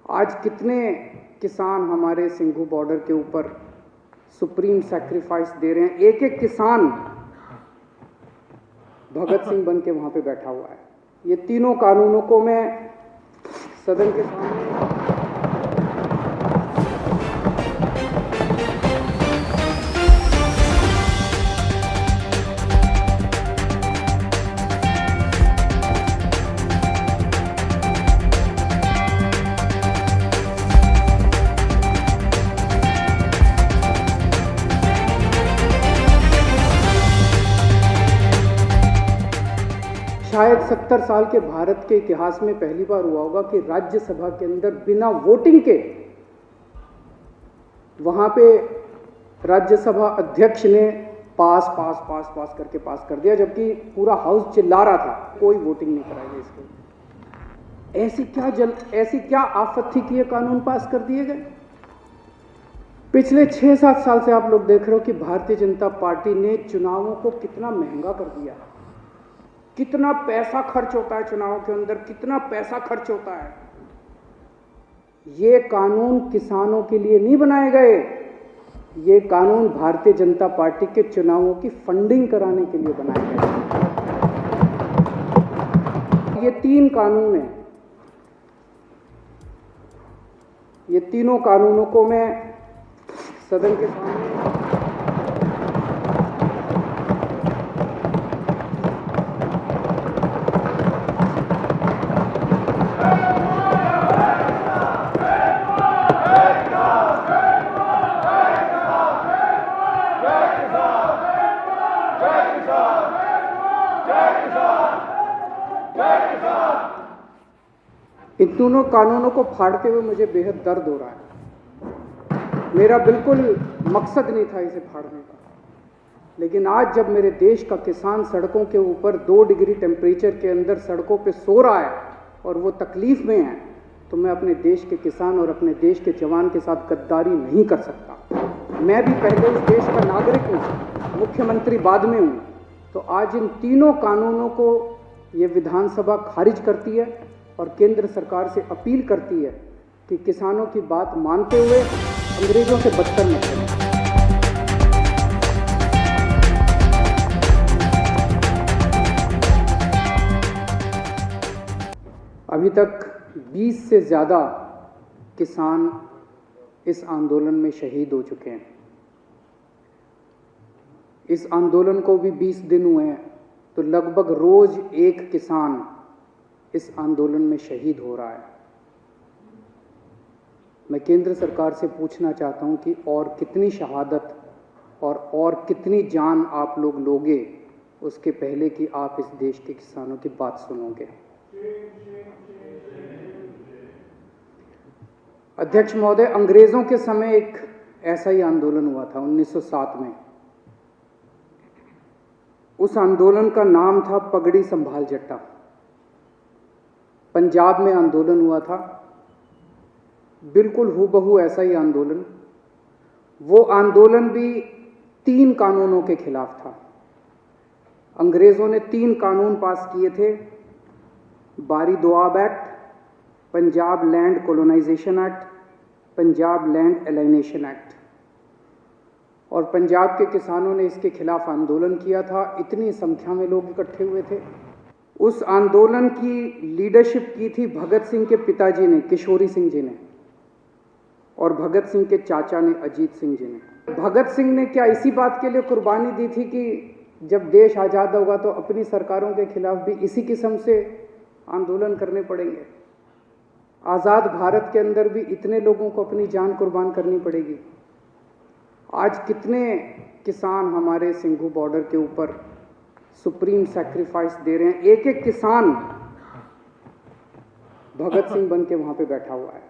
आज कितने किसान हमारे सिंघू बॉर्डर के ऊपर सुप्रीम सैक्रिफाइस दे रहे हैं। एक एक किसान भगत सिंह बन के वहां पे बैठा हुआ है। ये तीनों कानूनों को मैं सदन के सामने शायद 70 साल के भारत के इतिहास में पहली बार हुआ होगा कि राज्यसभा के अंदर बिना वोटिंग के वहां पे राज्यसभा अध्यक्ष ने पास करके पास कर दिया, जबकि पूरा हाउस चिल्ला रहा था कोई वोटिंग नहीं कराई इसके। ऐसी क्या आफत थी कि ये कानून पास कर दिए गए। पिछले 6-7 साल से आप लोग देख रहे हो कि भारतीय जनता पार्टी ने चुनावों को कितना महंगा कर दिया। कितना पैसा खर्च होता है चुनावों के अंदर, कितना पैसा खर्च होता है। ये कानून किसानों के लिए नहीं बनाए गए, ये कानून भारतीय जनता पार्टी के चुनावों की फंडिंग कराने के लिए बनाए गए। ये 3 कानून हैं। ये तीनों कानूनों को मैं सदन के सामने इन दोनों कानूनों को फाड़ते हुए मुझे बेहद दर्द हो रहा है। मेरा बिल्कुल मकसद नहीं था इसे फाड़ने का, लेकिन आज जब मेरे देश का किसान सड़कों के ऊपर 2 डिग्री टेम्परेचर के अंदर सड़कों पे सो रहा है और वो तकलीफ में है, तो मैं अपने देश के किसान और अपने देश के जवान के साथ गद्दारी नहीं कर सकता। मैं भी पहले इस देश का नागरिक हूँ, मुख्यमंत्री बाद में हूँ। तो आज इन तीनों कानूनों को ये विधानसभा खारिज करती है और केंद्र सरकार से अपील करती है कि किसानों की बात मानते हुए अंग्रेजों से बदतर न करें। अभी तक 20 से ज़्यादा किसान इस आंदोलन में शहीद हो चुके हैं। इस आंदोलन को भी 20 दिन हुए हैं, तो लगभग रोज एक किसान इस आंदोलन में शहीद हो रहा है। मैं केंद्र सरकार से पूछना चाहता हूं कि और कितनी शहादत और कितनी जान आप लोग लोगे उसके पहले कि आप इस देश के किसानों की बात सुनोगे। अध्यक्ष महोदय, अंग्रेजों के समय एक ऐसा ही आंदोलन हुआ था 1907 में। उस आंदोलन का नाम था पगड़ी संभाल जट्टा। पंजाब में आंदोलन हुआ था, बिल्कुल हूबहू ऐसा ही आंदोलन। वो आंदोलन भी 3 कानूनों के खिलाफ था। अंग्रेजों ने 3 कानून पास किए थे, Bari Doab act, Punjab land colonisation act, Punjab land alienation act. और पंजाब के किसानों ने इसके खिलाफ आंदोलन किया था। इतनी संख्या में लोग इकट्ठे हुए थे। उस आंदोलन की लीडरशिप की थी भगत सिंह के पिताजी ने, किशोरी सिंह जी ने, और भगत सिंह के चाचा ने, अजीत सिंह जी ने। भगत सिंह ने क्या इसी बात के लिए कुर्बानी दी थी कि जब देश आज़ाद होगा तो अपनी सरकारों के खिलाफ भी इसी किस्म से आंदोलन करने पड़ेंगे। आज़ाद भारत के अंदर भी इतने लोगों को अपनी जान कुर्बान करनी पड़ेगी। आज कितने किसान हमारे सिंघू बॉर्डर के ऊपर सुप्रीम सैक्रिफाइस दे रहे हैं। एक एक किसान भगत सिंह बन के वहां पे बैठा हुआ है।